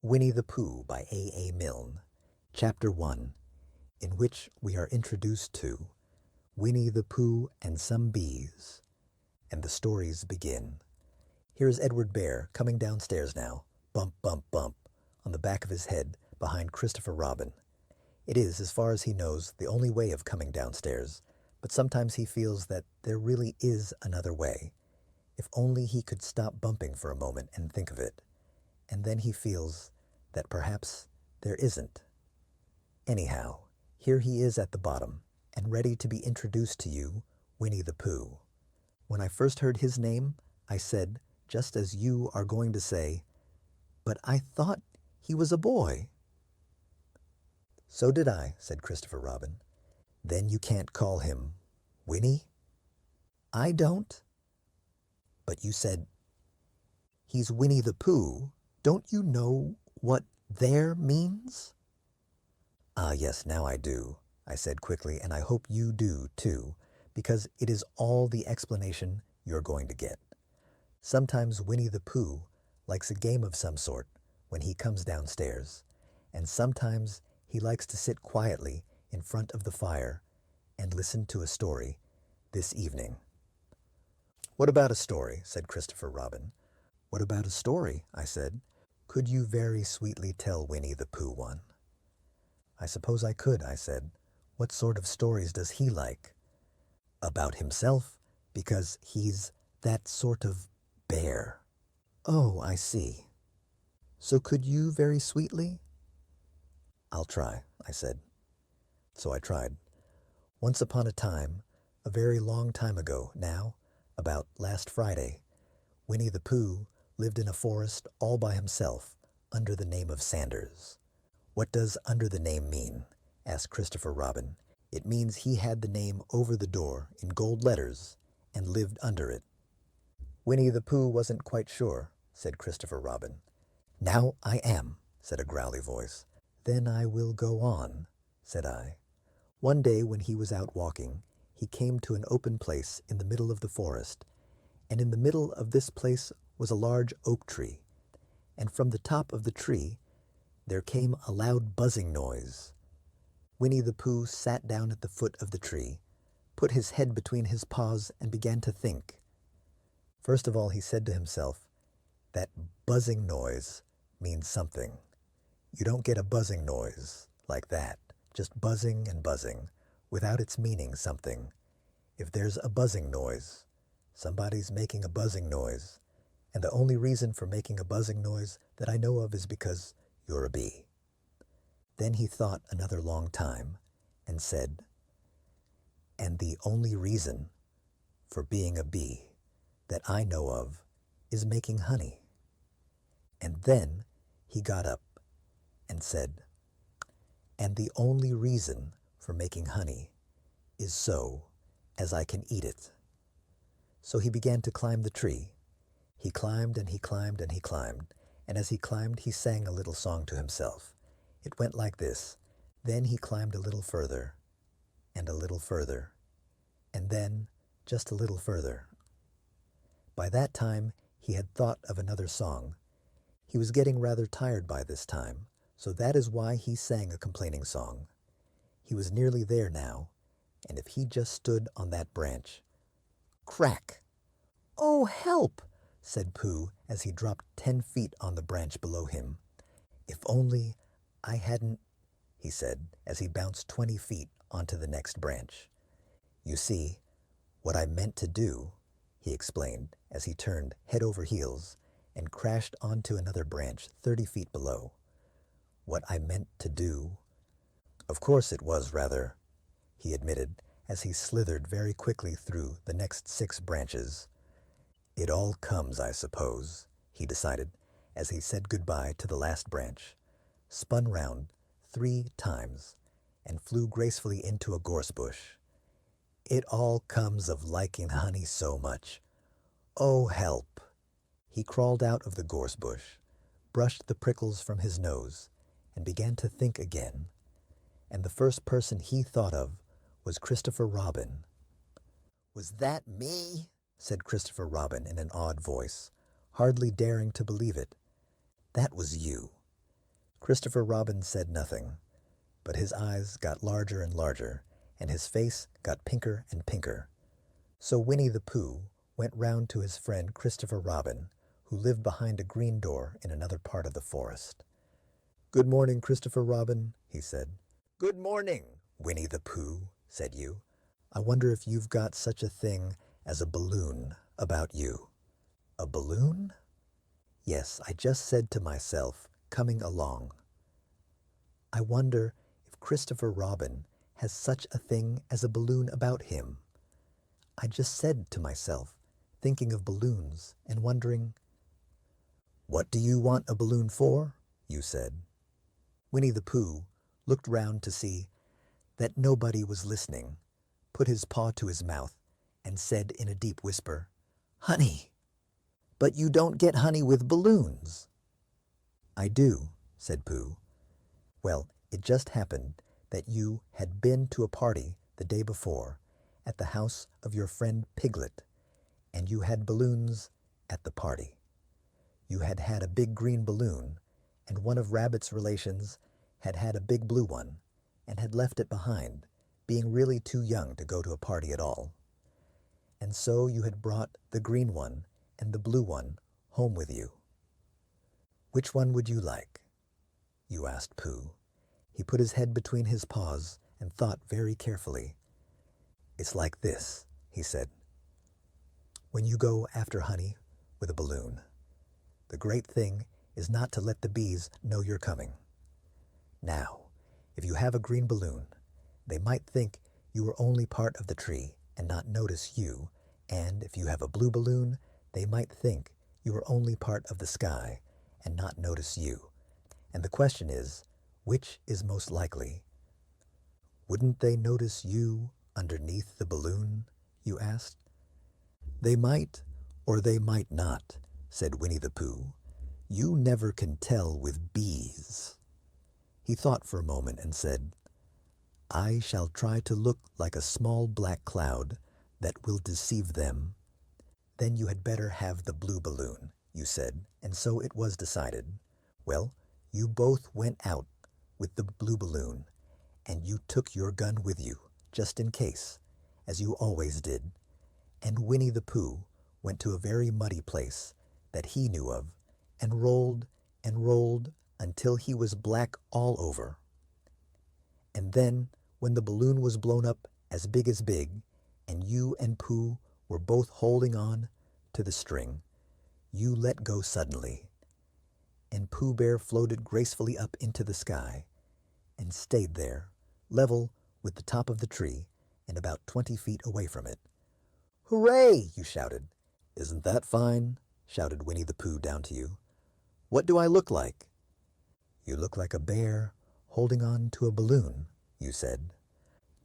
Winnie-the-Pooh by A. Milne, Chapter 1, in which we are introduced to Winnie-the-Pooh and some bees, and the stories begin. Here is Edward Bear coming downstairs now, bump, bump, bump, on the back of his head behind Christopher Robin. It is, as far as he knows, the only way of coming downstairs, but sometimes he feels that there really is another way. If only he could stop bumping for a moment and think of it. And then he feels that perhaps there isn't. Anyhow, here he is at the bottom, and ready to be introduced to you, Winnie-the-Pooh. When I first heard his name, I said, just as you are going to say, "But I thought he was a boy." "So did I," said Christopher Robin. "Then you can't call him Winnie?" "I don't." "But you said, he's Winnie-the-Pooh. Don't you know what there means?" "Ah, yes, now I do," I said quickly, "and I hope you do, too, because it is all the explanation you're going to get. Sometimes Winnie-the-Pooh likes a game of some sort when he comes downstairs, and sometimes he likes to sit quietly in front of the fire and listen to a story this evening." "What about a story?" said Christopher Robin. "What about a story?" I said. "Could you very sweetly tell Winnie-the-Pooh one?" "I suppose I could," I said. "What sort of stories does he like?" "About himself, because he's that sort of bear." "Oh, I see. So could you very sweetly?" "I'll try," I said. So I tried. Once upon a time, a very long time ago now, about last Friday, Winnie-the-Pooh lived in a forest all by himself, under the name of Sanders. "What does under the name mean?" asked Christopher Robin. "It means he had the name over the door in gold letters and lived under it." Winnie-the-Pooh wasn't quite sure, said Christopher Robin. "Now I am," said a growly voice. "Then I will go on," said I. One day when he was out walking, he came to an open place in the middle of the forest, and in the middle of this place was a large oak tree, and from the top of the tree there came a loud buzzing noise. Winnie-the-Pooh sat down at the foot of the tree, put his head between his paws, and began to think. First of all he said to himself, "That buzzing noise means something. You don't get a buzzing noise like that, just buzzing and buzzing, without its meaning something. If there's a buzzing noise, somebody's making a buzzing noise, and the only reason for making a buzzing noise that I know of is because you're a bee." Then he thought another long time and said, "And the only reason for being a bee that I know of is making honey." And then he got up and said, "And the only reason for making honey is so as I can eat it." So he began to climb the tree. He climbed and he climbed and he climbed, and as he climbed he sang a little song to himself. It went like this. Then he climbed a little further, and a little further, and then just a little further. By that time he had thought of another song. He was getting rather tired by this time, so that is why he sang a complaining song. He was nearly there now, and if he just stood on that branch. Crack! "Oh, help!" said Pooh as he dropped 10 feet on the branch below him. "If only I hadn't," he said as he bounced 20 feet onto the next branch. "You see, what I meant to do," he explained as he turned head over heels and crashed onto another branch 30 feet below. "What I meant to do. Of course it was rather," he admitted as he slithered very quickly through the next 6 branches. "It all comes, I suppose," he decided as he said goodbye to the last branch, spun round 3 times, and flew gracefully into a gorse bush. "It all comes of liking honey so much. Oh, help!" He crawled out of the gorse bush, brushed the prickles from his nose, and began to think again. And the first person he thought of was Christopher Robin. "Was that me?" said Christopher Robin in an awed voice, hardly daring to believe it. "That was you. Christopher Robin said nothing, but his eyes got larger and larger, and his face got pinker and pinker. So Winnie-the-Pooh went round to his friend Christopher Robin, who lived behind a green door in another part of the forest. "Good morning, Christopher Robin," he said. "Good morning, Winnie-the-Pooh," said you. "I wonder if you've got such a thing as a balloon about you." "A balloon?" "Yes, I just said to myself, coming along. I wonder if Christopher Robin has such a thing as a balloon about him. I just said to myself, thinking of balloons and wondering." "What do you want a balloon for?" you said. Winnie-the-Pooh looked round to see that nobody was listening, put his paw to his mouth, and said in a deep whisper, "Honey." "But you don't get honey with balloons." "I do," said Pooh. "Well, it just happened that you had been to a party the day before at the house of your friend Piglet, and you had balloons at the party. You had had a big green balloon, and one of Rabbit's relations had had a big blue one, and had left it behind, being really too young to go to a party at all. And so you had brought the green one and the blue one home with you. Which one would you like?" you asked Pooh. He put his head between his paws and thought very carefully. "It's like this," he said. "When you go after honey with a balloon, the great thing is not to let the bees know you're coming. Now, if you have a green balloon, they might think you were only part of the tree and not notice you, and if you have a blue balloon, they might think you were only part of the sky and not notice you. And the question is, which is most likely? Wouldn't they notice you underneath the balloon?" you asked. "They might, or they might not," said Winnie-the-Pooh. "You never can tell with bees." He thought for a moment and said, "I shall try to look like a small black cloud that will deceive them." "Then you had better have the blue balloon," you said, and so it was decided. Well, you both went out with the blue balloon, and you took your gun with you, just in case, as you always did. And Winnie-the-Pooh went to a very muddy place that he knew of, and rolled until he was black all over. And then, when the balloon was blown up as big, and you and Pooh were both holding on to the string, you let go suddenly, and Pooh Bear floated gracefully up into the sky and stayed there, level with the top of the tree and about 20 feet away from it. "Hooray!" you shouted. "Isn't that fine?" shouted Winnie-the-Pooh down to you. "What do I look like?" "You look like a bear holding on to a balloon," you said.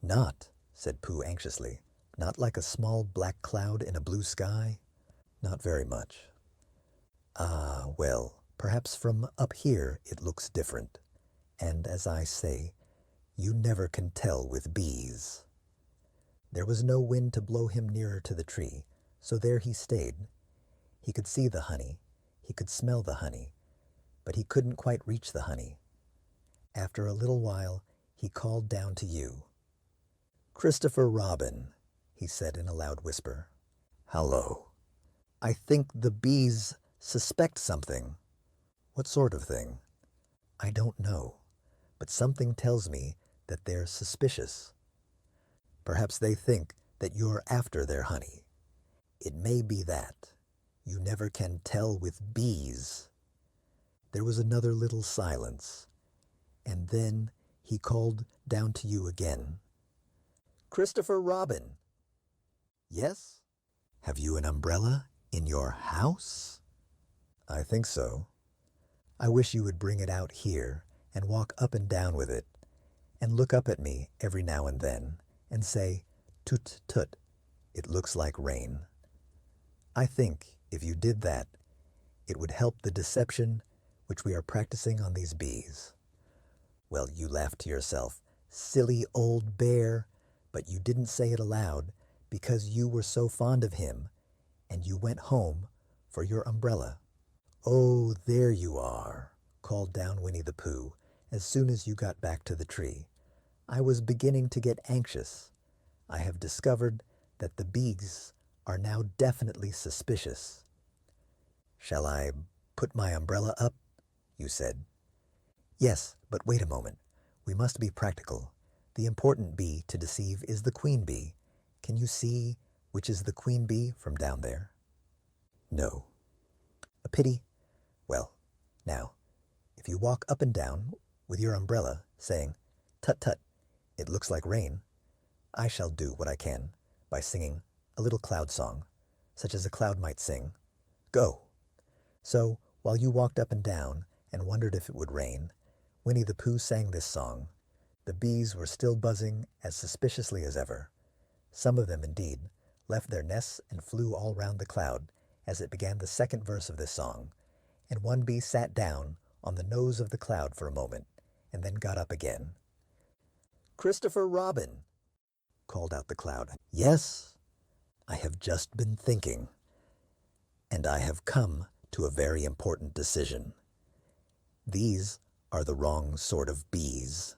"Not," said Pooh anxiously, "not like a small black cloud in a blue sky?" "Not very much." "Ah, well, perhaps from up here it looks different. And as I say, you never can tell with bees." There was no wind to blow him nearer to the tree, so there he stayed. He could see the honey, he could smell the honey, but he couldn't quite reach the honey. After a little while, he called down to you. "Christopher Robin," he said in a loud whisper. "Hello. I think the bees suspect something." "What sort of thing?" "I don't know, but something tells me that they're suspicious. Perhaps they think that you're after their honey. It may be that. You never can tell with bees." There was another little silence, and then he called down to you again. "Christopher Robin." "Yes?" "Have you an umbrella in your house?" "I think so." "I wish you would bring it out here and walk up and down with it, and look up at me every now and then, and say, 'Toot toot, it looks like rain.' I think if you did that, it would help the deception which we are practicing on these bees." Well, you laughed to yourself, "Silly old bear," but you didn't say it aloud because you were so fond of him, and you went home for your umbrella. "Oh, there you are. called down Winnie-the-Pooh as soon as you got back to the tree. "I was beginning to get anxious. I have discovered that the bees are now definitely suspicious." "Shall I put my umbrella up?" you said. "Yes, but wait a moment. We must be practical. The important bee to deceive is the queen bee. Can you see which is the queen bee from down there?" "No." "A pity. Well, now, if you walk up and down with your umbrella, saying, 'Tut tut, it looks like rain,' I shall do what I can by singing a little cloud song, such as a cloud might sing. Go!" So, while you walked up and down and wondered if it would rain, Winnie-the-Pooh sang this song. The bees were still buzzing as suspiciously as ever. Some of them, indeed, left their nests and flew all round the cloud as it began the second verse of this song, and one bee sat down on the nose of the cloud for a moment, and then got up again. "Christopher Robin," called out the cloud. "Yes, I have just been thinking, and I have come to a very important decision. These are the wrong sort of bees."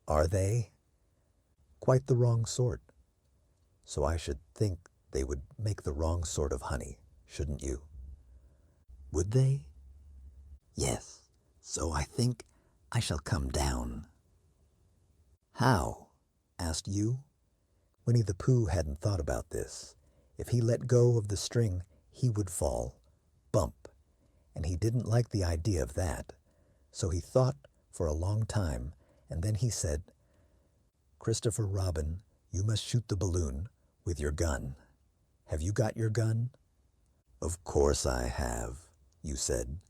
"Are they?" "Quite the wrong sort. So I should think they would make the wrong sort of honey, shouldn't you?" "Would they?" "Yes, so I think I shall come down." "How?" asked you. Winnie-the-Pooh hadn't thought about this. If he let go of the string, he would fall. Bump. And he didn't like the idea of that. So he thought for a long time, and then he said, "Christopher Robin, you must shoot the balloon with your gun. Have you got your gun?" "Of course I have," you said.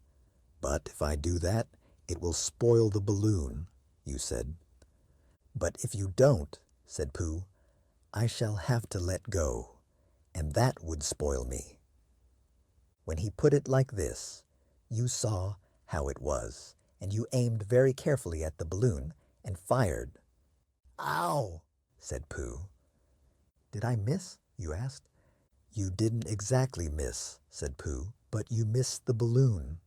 "But if I do that, it will spoil the balloon," you said. "But if you don't," said Pooh, "I shall have to let go, and that would spoil me." When he put it like this, you saw how it was, and you aimed very carefully at the balloon and fired. "Ow!" said Pooh. "Did I miss?" you asked. "You didn't exactly miss," said Pooh, "but you missed the balloon."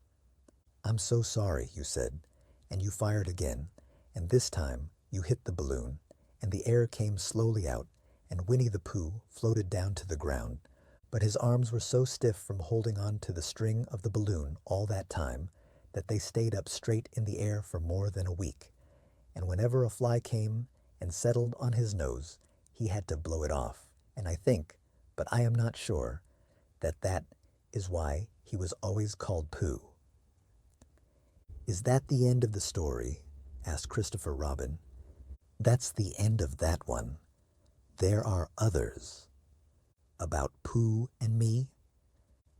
"I'm so sorry," you said, and you fired again, and this time you hit the balloon, and the air came slowly out, and Winnie-the-Pooh floated down to the ground, but his arms were so stiff from holding on to the string of the balloon all that time that they stayed up straight in the air for more than a week, and whenever a fly came and settled on his nose, he had to blow it off, and I think, but I am not sure, that is why he was always called Pooh. "Is that the end of the story?" asked Christopher Robin. "That's the end of that one. There are others. About Pooh and me,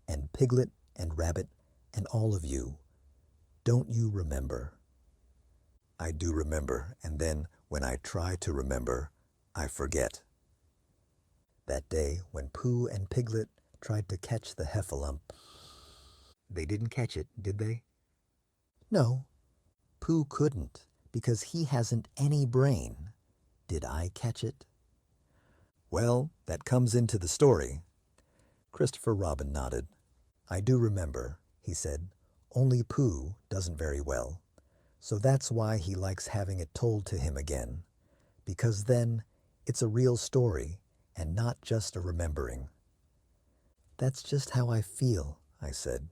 and Piglet and Rabbit and all of you. Don't you remember?" "I do remember, and then when I try to remember, I forget." That day when Pooh and Piglet tried to catch the heffalump. They didn't catch it, did they? No, Pooh couldn't, because he hasn't any brain. Did I catch it? Well, that comes into the story. Christopher Robin nodded. "I do remember," he said. "Only Pooh doesn't very well. So that's why he likes having it told to him again. Because then it's a real story and not just a remembering." "That's just how I feel," I said.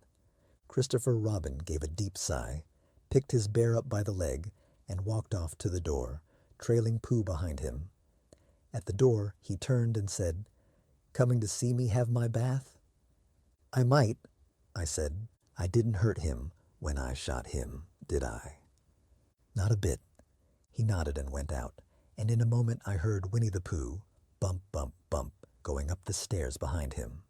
Christopher Robin gave a deep sigh, picked his bear up by the leg, and walked off to the door, trailing Pooh behind him. At the door, he turned and said, "Coming to see me have my bath?" "I might," I said. "I didn't hurt him when I shot him, did I?" "Not a bit." He nodded and went out, and in a moment I heard Winnie-the-Pooh, bump, bump, bump, going up the stairs behind him.